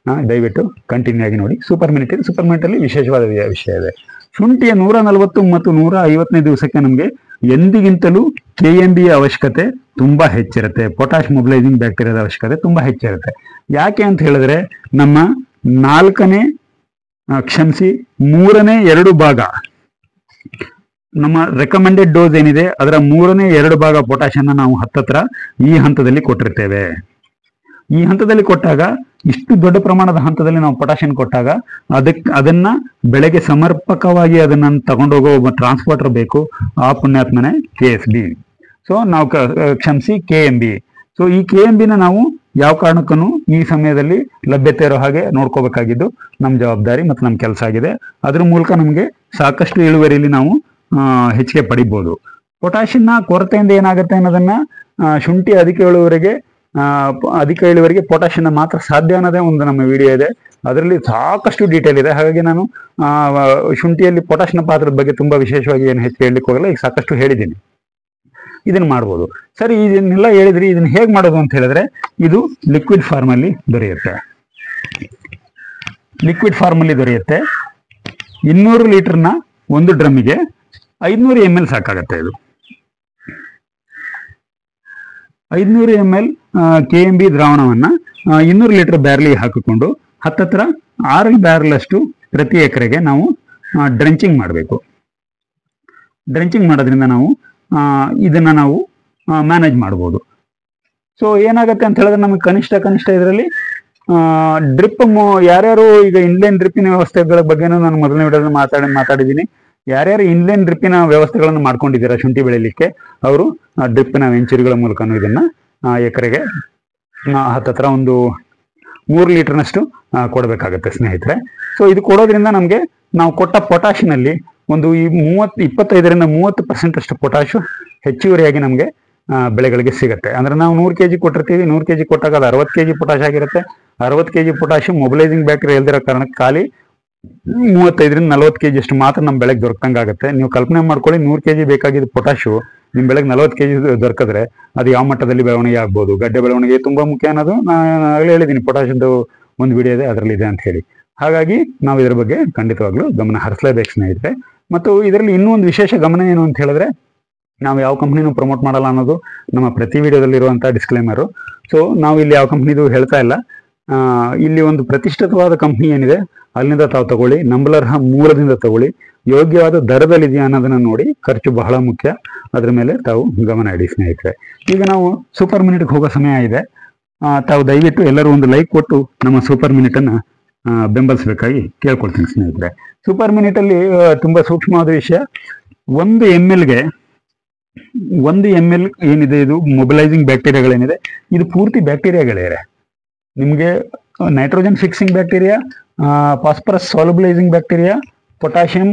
ದಯವಿಟ್ಟು ಕಂಟಿನ್ಯೂ ಆಗಿ ನೋಡಿ. ಸೂಪರ್ ಮಿನಿಟಲ್ಲಿ ವಿಶೇಷವಾದ ವಿಷಯ ಇದೆ. ಶುಂಠಿಯ 140 ಮತ್ತು 150ನೇ ದಿವಸಕ್ಕೆ ನಮಗೆ ಎಂದಿಗಿಂತಲೂ KMB ಅವಶ್ಯಕತೆ ತುಂಬಾ ಹೆಚ್ಚಿರುತ್ತೆ. ಪೊಟ್ಯಾಶ್ ಮೊಬಿಲೈಸಿಂಗ್ ಬ್ಯಾಕ್ಟೀರಿಯಾದ ಅವಶ್ಯಕತೆ ತುಂಬಾ ಹೆಚ್ಚಿರುತ್ತೆ. ಯಾಕೆ ಅಂತ ಹೇಳಿದ್ರೆ ನಮ್ಮ 3ನೇ 2 ಭಾಗ ನಮ್ಮ ರೆಕಮೆಂಡೆಡ್ ಡೋಸ್ ಏನಿದೆ ಅದರ 3ನೇ 2 ಭಾಗ ಪೊಟ್ಯಾಶನ್ನ ನಾವು ಹತ್ತತ್ರ ಈ ಹಂತದಲ್ಲಿ ಕೊಟ್ಟಿರ್ತೇವೆ. ಈ ಹಂತದಲ್ಲಿ ಕೊಟ್ಟಾಗ, ಇಷ್ಟು ದೊಡ್ಡ ಪ್ರಮಾಣದ ಹಂತದಲ್ಲಿ ನಾವು ಪೊಟ್ಯಾಶಿಯಂ ಕೊಟ್ಟಾಗ ಅದನ್ನ ಬೆಳೆಗೆ ಸಮರ್ಪಕವಾಗಿ ಅದನ್ನ ತಗೊಂಡೋಗೋ ಒಬ್ಬ ಟ್ರಾನ್ಸ್ಪೋರ್ಟರ್ ಬೇಕು. ಆ ಪುಣ್ಯಾತ್ಮನೆ KSB. ಸೊ ನಾವು KMB. ಸೊ ಈ KMBನ ನಾವು ಯಾವ ಕಾರಣಕ್ಕೂ ಈ ಸಮಯದಲ್ಲಿ ಲಭ್ಯತೆ ಇರೋ ಹಾಗೆ ನೋಡ್ಕೋಬೇಕಾಗಿದ್ದು ನಮ್ಮ ಜವಾಬ್ದಾರಿ ಮತ್ತು ನಮ್ಮ ಕೆಲಸ ಆಗಿದೆ. ಅದ್ರ ಮೂಲಕ ನಮಗೆ ಸಾಕಷ್ಟು ಇಳುವರಿಯಲ್ಲಿ ನಾವು ಹೆಚ್ಚಿಗೆ ಪಡಿಬೋದು. ಪೊಟ್ಯಾಶಿಯಂನ ಕೊರತೆಯಿಂದ ಏನಾಗುತ್ತೆ ಅನ್ನೋದನ್ನ ಶುಂಠಿ ಅಧಿಕ ಇಳುವರಿಗೆ ಪೊಟ್ಯಾಶಿಯಂನ ಮಾತ್ರ ಸಾಧ್ಯ ಅನ್ನೋದೇ ಒಂದು ನಮ್ಮ ವಿಡಿಯೋ ಇದೆ. ಅದರಲ್ಲಿ ಸಾಕಷ್ಟು ಡೀಟೇಲ್ ಇದೆ. ಹಾಗಾಗಿ ನಾನು ಶುಂಠಿಯಲ್ಲಿ ಪೊಟ್ಯಾಶಿಯಂನ ಪಾತ್ರದ ಬಗ್ಗೆ ತುಂಬಾ ವಿಶೇಷವಾಗಿ ಏನು ಹೆಚ್ಚು ಹೇಳಲಿಕ್ಕೆ ಹೋಗಲ್ಲ, ಈಗ ಸಾಕಷ್ಟು ಹೇಳಿದ್ದೀನಿ. ಇದನ್ನ ಮಾಡ್ಬೋದು. ಸರಿ, ಇದನ್ನೆಲ್ಲ ಹೇಳಿದ್ರಿ, ಇದನ್ನ ಹೇಗೆ ಮಾಡೋದು ಅಂತ ಹೇಳಿದ್ರೆ ಇದು ಲಿಕ್ವಿಡ್ ಫಾರ್ಮಲ್ಲಿ ದೊರೆಯುತ್ತೆ. 200 ಲೀಟರ್ನ ಒಂದು ಡ್ರಮ್ಮಿಗೆ 500 ml ಸಾಕಾಗತ್ತೆ. ಇದು 500 ml KMB ದ್ರಾವಣವನ್ನ 200 ಲೀಟರ್ ಬ್ಯಾರಲಿಗೆ ಹಾಕಿಕೊಂಡು ಹತ್ತತ್ರ 6 ಬ್ಯಾರಲ್ ಅಷ್ಟು ಪ್ರತಿ ಎಕರೆಗೆ ನಾವು ಡ್ರೆಂಚಿಂಗ್ ಮಾಡಬೇಕು. ಡ್ರೆಂಚಿಂಗ್ ಮಾಡೋದ್ರಿಂದ ನಾವು ಇದನ್ನ ನಾವು ಮ್ಯಾನೇಜ್ ಮಾಡ್ಬೋದು. ಸೊ ಏನಾಗುತ್ತೆ ಅಂತ ಹೇಳಿದ್ರೆ ನಮಗೆ ಕನಿಷ್ಠ ಇದರಲ್ಲಿ ಡ್ರಿಪ್ ಯಾರ್ಯಾರು ಈಗ ಇನ್ಲೈನ್ ಡ್ರಿಪ್ಪಿನ ವ್ಯವಸ್ಥೆಗಳ ಬಗ್ಗೆನೂ ನಾನು ಮೊದಲನೇ ವಿಡಿಯೋದಲ್ಲಿ ಮಾತಾಡಿದ್ದೀನಿ. ಯಾರ್ಯಾರು ಇನ್ಲೈನ್ ಡ್ರಿಪ್ಪಿನ ವ್ಯವಸ್ಥೆಗಳನ್ನು ಮಾಡ್ಕೊಂಡಿದ್ದೀರಾ ಶುಂಠಿ ಬೆಳಿಲಿಕ್ಕೆ, ಅವರು ಡ್ರಿಪ್ಪಿನ ವೆಂಚುರಿಗಳ ಮೂಲಕನೂ ಇದನ್ನ ಎಕರೆಗೆ ಹತ್ತತ್ರ ಒಂದು 3 ಲೀಟರ್ನಷ್ಟು ಕೊಡಬೇಕಾಗತ್ತೆ ಸ್ನೇಹಿತರೆ. ಸೊ ಇದು ಕೊಡೋದ್ರಿಂದ ನಮಗೆ ನಾವು ಕೊಟ್ಟ ಪೊಟ್ಯಾಶಿನಲ್ಲಿ ಒಂದು 25ರಿಂದ 30% ಅಷ್ಟು ಪೊಟ್ಯಾಶು ಹೆಚ್ಚುವರಿಯಾಗಿ ನಮಗೆ ಬೆಳೆಗಳಿಗೆ ಸಿಗುತ್ತೆ. ಅಂದ್ರೆ ನಾವು 100 kg ಕೊಟ್ಟಿರ್ತೀವಿ, 100 kg ಕೊಟ್ಟಾಗ ಅದು 60 kg ಪೊಟ್ಯಾಶ್ ಆಗಿರುತ್ತೆ. 60 kg ಪೊಟ್ಯಾಶು ಮೊಬಿಲೈಸಿಂಗ್ ಬ್ಯಾಕ್ಟೀರಿಯಾ ಇಲ್ದಿರೋ ಕಾರಣಕ್ಕೆ ಖಾಲಿ 35ರಿಂದ 40 kg ಅಷ್ಟು ಮಾತ್ರ ನಮ್ಮ ಬೆಳೆಗೆ ದೊರಕಂಗಾಗುತ್ತೆ. ನೀವು ಕಲ್ಪನೆ ಮಾಡ್ಕೊಳ್ಳಿ, 100 kg ಬೇಕಾಗಿದ್ದ ಪೊಟ್ಯಾಶು ನಿಮ್ಮ ಬೆಳೆಗೆ 40 kg ದೊರಕಿದ್ರೆ ಅದು ಯಾವ ಮಟ್ಟದಲ್ಲಿ ಬೆಳವಣಿಗೆ ಆಗ್ಬೋದು. ಗಡ್ಡೆ ಬೆಳವಣಿಗೆ ತುಂಬಾ ಮುಖ್ಯ ಅನ್ನೋದು ನಾನು ಆಗಲೇ ಹೇಳಿದ್ದೀನಿ. ಪೊಟ್ಯಾಶಿಯಂದು ಒಂದು ವಿಡಿಯೋ ಇದೆ, ಅದರಲ್ಲಿ ಇದೆ ಅಂತ ಹೇಳಿ. ಹಾಗಾಗಿ ನಾವು ಇದರ ಬಗ್ಗೆ ಖಂಡಿತವಾಗ್ಲೂ ಗಮನ ಹರಿಸಲೇಬೇಕು ಸ್ನೇಹಿತರೆ. ಮತ್ತು ಇದರಲ್ಲಿ ಇನ್ನೂ ಒಂದು ವಿಶೇಷ ಗಮನ ಏನು ಅಂತ ಹೇಳಿದ್ರೆ, ನಾವು ಯಾವ ಕಂಪ್ನಿನೂ ಪ್ರಮೋಟ್ ಮಾಡಲ್ಲ ಅನ್ನೋದು ನಮ್ಮ ಪ್ರತಿ ವಿಡಿಯೋದಲ್ಲಿರುವಂಥ ಡಿಸ್ಕ್ಲೇಮರು. ಸೊ ನಾವು ಇಲ್ಲಿ ಯಾವ ಕಂಪ್ನಿದು ಹೇಳ್ತಾ ಇಲ್ಲ. ಇಲ್ಲಿ ಒಂದು ಪ್ರತಿಷ್ಠಿತವಾದ ಕಂಪ್ನಿ ಏನಿದೆ ಅಲ್ಲಿಂದ ತಾವು ತಗೊಳ್ಳಿ, ನಂಬಲರ್ಹ ಮೂಲದಿಂದ ತಗೊಳ್ಳಿ, ಯೋಗ್ಯವಾದ ದರದಲ್ಲಿದೆಯಾ ಅನ್ನೋದನ್ನ ನೋಡಿ. ಖರ್ಚು ಬಹಳ ಮುಖ್ಯ, ಅದ್ರ ಮೇಲೆ ತಾವು ಗಮನ ಇಡಿ ಸ್ನೇಹಿತರೆ. ಈಗ ನಾವು ಸೂಪರ್ ಮಿನಿಟ್ಗೆ ಹೋಗೋ ಸಮಯ ಇದೆ. ತಾವು ದಯವಿಟ್ಟು ಎಲ್ಲರೂ ಒಂದು ಲೈಕ್ ಕೊಟ್ಟು ನಮ್ಮ ಸೂಪರ್ ಮಿನಿಟನ್ನು ಬೆಂಬಲಿಸಬೇಕಾಗಿ ಕೇಳ್ಕೊಳ್ತೀನಿ ಸ್ನೇಹಿತರೆ. ಸೂಪರ್ ಮಿನಿಟಲ್ಲಿ ತುಂಬ ಸೂಕ್ಷ್ಮವಾದ ವಿಷಯ. 1 ml ಏನಿದೆ, ಇದು ಮೊಬಿಲೈಸಿಂಗ್ ಬ್ಯಾಕ್ಟೀರಿಯಾಗಳೇನಿದೆ, ಇದು ಪೂರ್ತಿ ಬ್ಯಾಕ್ಟೀರಿಯಾಗಳಿವೆ. ನಿಮಗೆ nitrogen fixing bacteria, phosphorus solubilising bacteria, potassium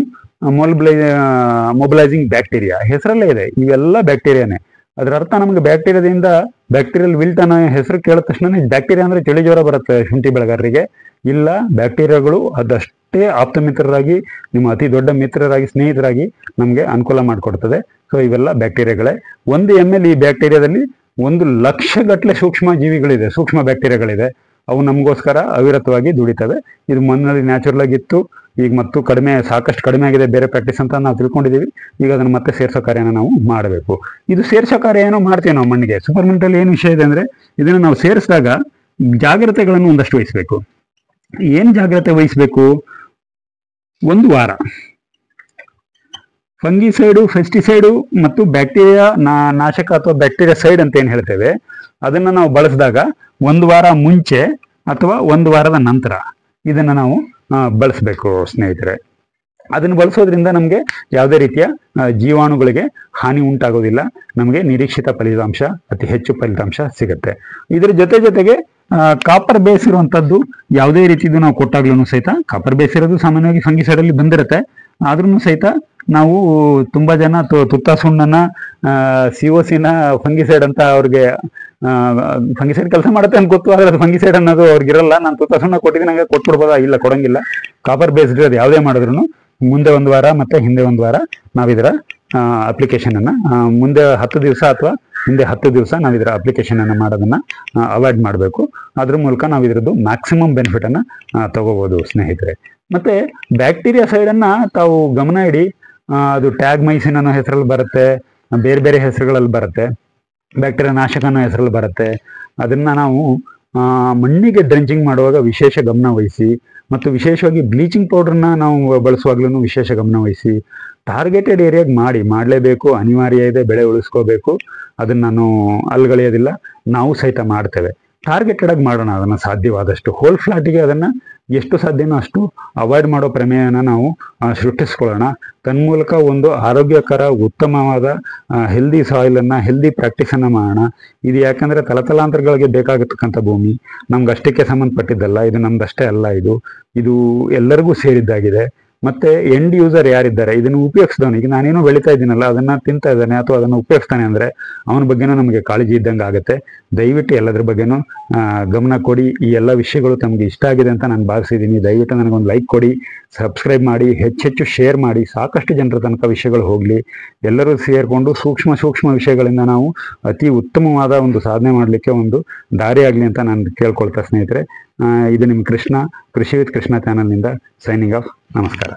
mobilising bacteria ಹೆಸರಲ್ಲೇ ಇದೆ. ಇವೆಲ್ಲ ಬ್ಯಾಕ್ಟೀರಿಯಾನೇ. ಅದರ ಅರ್ಥ ನಮಗೆ ಬ್ಯಾಕ್ಟೀರಿಯಾದಿಂದ ಬ್ಯಾಕ್ಟೀರಿಯಲ್ ವಿಲ್ಟ್ ಅನ್ನೋ ಹೆಸರು ಕೇಳಿದ ತಕ್ಷಣ ಬ್ಯಾಕ್ಟೀರಿಯಾ ಅಂದರೆ ಚಳಿ ಜ್ವರ ಬರುತ್ತೆ ಶುಂಠಿ ಬೆಳೆಗಾರರಿಗೆ. ಇಲ್ಲ, ಬ್ಯಾಕ್ಟೀರಿಯಾಗಳು ಅದಷ್ಟೇ ಆಪ್ತ ಮಿತ್ರರಾಗಿ, ನಿಮ್ಮ ಅತಿ ದೊಡ್ಡ ಮಿತ್ರರಾಗಿ, ಸ್ನೇಹಿತರಾಗಿ ನಮಗೆ ಅನುಕೂಲ ಮಾಡಿಕೊಡ್ತದೆ. ಸೊ ಇವೆಲ್ಲ ಬ್ಯಾಕ್ಟೀರಿಯಾಗಳೇ. 1 ml ಈ ಬ್ಯಾಕ್ಟೀರಿಯಾದಲ್ಲಿ 1,00,000 ಗಟ್ಟಲೆ ಸೂಕ್ಷ್ಮ ಜೀವಿಗಳಿದೆ, ಸೂಕ್ಷ್ಮ ಬ್ಯಾಕ್ಟೀರಿಯಾಗಳಿದೆ. ಅವು ನಮಗೋಸ್ಕರ ಅವಿರತವಾಗಿ ದುಡಿತವೆ. ಇದು ಮಣ್ಣಲ್ಲಿ ನ್ಯಾಚುರಲ್ ಆಗಿತ್ತು, ಈಗ ಮತ್ತು ಸಾಕಷ್ಟು ಕಡಿಮೆ ಆಗಿದೆ ಬೇರೆ ಪ್ರಾಕ್ಟೀಸ್ ಅಂತ ನಾವು ತಿಳ್ಕೊಂಡಿದ್ದೀವಿ. ಈಗ ಅದನ್ನು ಮತ್ತೆ ಸೇರಿಸೋ ಕಾರ್ಯನ ನಾವು ಮಾಡಬೇಕು. ಇದು ಸೇರಿಸೋ ಕಾರ್ಯ ಏನೋ ಮಾಡ್ತೀವಿ ನಾವು ಮಣ್ಣಿಗೆ. ಸೂಪರ್ ಮಿನಿಟಲ್ಲಿ ಏನು ವಿಷಯ ಇದೆ ಅಂದರೆ, ಇದನ್ನು ನಾವು ಸೇರಿಸಿದಾಗ ಜಾಗ್ರತೆಗಳನ್ನು ಒಂದಷ್ಟು ವಹಿಸಬೇಕು. ಏನು ಜಾಗ್ರತೆ ವಹಿಸಬೇಕು? 1 ವಾರ ಫಂಗಿಸೈಡು, ಫೆಸ್ಟಿಸೈಡು ಮತ್ತು ಬ್ಯಾಕ್ಟೀರಿಯಾ ನಾಶಕ ಅಥವಾ ಬ್ಯಾಕ್ಟೀರಿಯಾ ಸೈಡ್ ಅಂತ ಏನು ಹೇಳ್ತೇವೆ, ಅದನ್ನು ನಾವು ಬಳಸಿದಾಗ 1 ವಾರ ಮುಂಚೆ ಅಥವಾ 1 ವಾರದ ನಂತರ ಇದನ್ನು ನಾವು ಬಳಸಬೇಕು ಸ್ನೇಹಿತರೆ. ಅದನ್ನು ಬಳಸೋದ್ರಿಂದ ನಮಗೆ ಯಾವುದೇ ರೀತಿಯ ಜೀವಾಣುಗಳಿಗೆ ಹಾನಿ ಉಂಟಾಗೋದಿಲ್ಲ. ನಮಗೆ ನಿರೀಕ್ಷಿತ ಫಲಿತಾಂಶ, ಅತಿ ಹೆಚ್ಚು ಫಲಿತಾಂಶ ಸಿಗುತ್ತೆ. ಇದರ ಜೊತೆಗೆ ಕಾಪರ್ ಬೇಸ್ ಇರುವಂಥದ್ದು ಯಾವುದೇ ರೀತಿದು ನಾವು ಕೊಟ್ಟಾಗ್ಲೂ ಸಹಿತ, ಕಾಪರ್ ಬೇಸ್ ಇರೋದು ಸಾಮಾನ್ಯವಾಗಿ ಫಂಗಿಸೈಡಲ್ಲಿ ಬಂದಿರುತ್ತೆ. ಆದ್ರೂ ಸಹಿತ ನಾವು ತುಂಬ ಜನ ತುತ್ತ ಸುಣ್ಣನ, COCನ ಫಂಗಿಸೈಡ್ ಅಂತ ಅವ್ರಿಗೆ ಫಂಗಿಸೈಡ್ ಕೆಲಸ ಮಾಡುತ್ತೆ ಅಂತ ಗೊತ್ತು, ಆದರೆ ಅದು ಫಂಗಿಸೈಡ್ ಅನ್ನೋದು ಅವ್ರಿಗಿರಲ್ಲ. ನಾನು ತುತ್ತ ಸುಣ್ಣ ಕೊಟ್ಟಿದ್ದೀನಿ, ನಂಗೆ ಕೊಟ್ಬಿಡ್ಬೋದಾ? ಇಲ್ಲ, ಕೊಡಂಗಿಲ್ಲ. ಕಾಪರ್ ಬೇಸ್ಡ್ ಇರೋದು ಯಾವುದೇ ಮಾಡಿದ್ರು ಮುಂದೆ 1 ವಾರ ಮತ್ತು ಹಿಂದೆ 1 ವಾರ ನಾವು ಇದರ ಅಪ್ಲಿಕೇಶನನ್ನು, ಮುಂದೆ 10 ದಿವಸ ಅಥವಾ ಹಿಂದೆ 10 ದಿವಸ ನಾವು ಇದರ ಅಪ್ಲಿಕೇಶನನ್ನು ಮಾಡೋದನ್ನು ಅವಾಯ್ಡ್ ಮಾಡಬೇಕು. ಅದ್ರ ಮೂಲಕ ನಾವು ಇದರದ್ದು ಮ್ಯಾಕ್ಸಿಮಮ್ ಬೆನಿಫಿಟನ್ನು ತಗೋಬೋದು ಸ್ನೇಹಿತರೆ. ಮತ್ತು ಬ್ಯಾಕ್ಟೀರಿಯಾ ಸೈಡನ್ನು ತಾವು ಗಮನ ಇಡಿ. ಅದು ಟ್ಯಾಗ್ ಮೈಸಿನ್ ಅನ್ನೋ ಹೆಸರಲ್ಲಿ ಬರುತ್ತೆ, ಬೇರೆ ಬೇರೆ ಹೆಸರುಗಳಲ್ಲಿ ಬರುತ್ತೆ, ಬ್ಯಾಕ್ಟೀರಿಯಾ ನಾಶಕ ಅನ್ನೋ ಹೆಸರಲ್ಲಿ ಬರುತ್ತೆ. ಅದನ್ನು ನಾವು ಮಣ್ಣಿಗೆ ಡ್ರೆಂಚಿಂಗ್ ಮಾಡುವಾಗ ವಿಶೇಷ ಗಮನ ವಹಿಸಿ, ಮತ್ತು ವಿಶೇಷವಾಗಿ ಬ್ಲೀಚಿಂಗ್ ಪೌಡ್ರನ್ನ ನಾವು ಬಳಸುವಾಗ್ಲೂ ವಿಶೇಷ ಗಮನ ವಹಿಸಿ. ಟಾರ್ಗೆಟೆಡ್ ಏರಿಯಾಗೆ ಮಾಡಲೇಬೇಕು, ಅನಿವಾರ್ಯ ಇದೆ. ಬೆಳೆ ಉಳಿಸ್ಕೋಬೇಕು. ಅದನ್ನು ನಾನು ಅಲ್ಗಳೆಯೋದಿಲ್ಲ, ನಾವು ಸಹಿತ ಮಾಡ್ತೇವೆ. ಟಾರ್ಗೆಟೆಡ್ ಆಗಿ ಮಾಡೋಣ ಅದನ್ನು ಸಾಧ್ಯವಾದಷ್ಟು. ಹೋಲ್ ಫ್ಲಾಟಿಗೆ ಅದನ್ನು ಎಷ್ಟು ಸಾಧ್ಯನೋ ಅಷ್ಟು ಅವಾಯ್ಡ್ ಮಾಡೋ ಪ್ರಮೇಯನ ನಾವು ಸೃಷ್ಟಿಸ್ಕೊಳ್ಳೋಣ. ತನ್ಮೂಲಕ ಒಂದು ಆರೋಗ್ಯಕರ, ಉತ್ತಮವಾದ ಹೆಲ್ದಿ ಸಾಯಿಲನ್ನು, ಹೆಲ್ದಿ ಪ್ರಾಕ್ಟೀಸನ್ನು ಮಾಡೋಣ. ಇದು ಯಾಕಂದರೆ ತಲತಲಾಂತರಗಳಿಗೆ ಬೇಕಾಗತಕ್ಕಂಥ ಭೂಮಿ, ನಮ್ಗೆ ಅಷ್ಟಕ್ಕೆ ಸಂಬಂಧಪಟ್ಟಿದ್ದಲ್ಲ. ಇದು ನಮ್ದಷ್ಟೇ ಅಲ್ಲ, ಇದು ಎಲ್ಲರಿಗೂ ಸೇರಿದ್ದಾಗಿದೆ. ಮತ್ತು ಎಂಡ್ ಯೂಸರ್ ಯಾರಿದ್ದಾರೆ, ಇದನ್ನು ಉಪಯೋಗಿಸಿದವನು, ಈಗ ನಾನೇನೋ ಬೆಳೀತಾ ಇದ್ದೀನಲ್ಲ, ಅದನ್ನು ತಿಂತಾ ಇದ್ದಾನೆ ಅಥವಾ ಅದನ್ನು ಉಪಯೋಗಿಸ್ತಾನೆ ಅಂದರೆ ಅವನ ಬಗ್ಗೆನೂ ನಮಗೆ ಕಾಳಜಿ ಇದ್ದಂಗೆ ಆಗುತ್ತೆ. ದಯವಿಟ್ಟು ಎಲ್ಲದ್ರ ಬಗ್ಗೆನೂ ಗಮನ ಕೊಡಿ. ಈ ಎಲ್ಲ ವಿಷಯಗಳು ತಮಗೆ ಇಷ್ಟ ಆಗಿದೆ ಅಂತ ನಾನು ಭಾವಿಸಿದ್ದೀನಿ. ದಯವಿಟ್ಟು ನನಗೊಂದು ಲೈಕ್ ಕೊಡಿ, ಸಬ್ಸ್ಕ್ರೈಬ್ ಮಾಡಿ, ಹೆಚ್ಚೆಚ್ಚು ಶೇರ್ ಮಾಡಿ, ಸಾಕಷ್ಟು ಜನರ ತನಕ ವಿಷಯಗಳು ಹೋಗಲಿ. ಎಲ್ಲರೂ ಸೇರಿಕೊಂಡು ಸೂಕ್ಷ್ಮ ವಿಷಯಗಳಿಂದ ನಾವು ಅತಿ ಉತ್ತಮವಾದ ಒಂದು ಸಾಧನೆ ಮಾಡಲಿಕ್ಕೆ ಒಂದು ದಾರಿ ಆಗಲಿ ಅಂತ ನಾನು ಕೇಳ್ಕೊಳ್ತಾ ಸ್ನೇಹಿತರೆ. ಇದು ನಿಮ್ಮ ಕೃಷ್ಣ, ಕೃಷಿ ವಿತ್ ಕೃಷ್ಣ ಚಾನಲ್ನಿಂದ ಸೈನಿಂಗ್ ಆಫ್. ನಮಸ್ಕಾರ.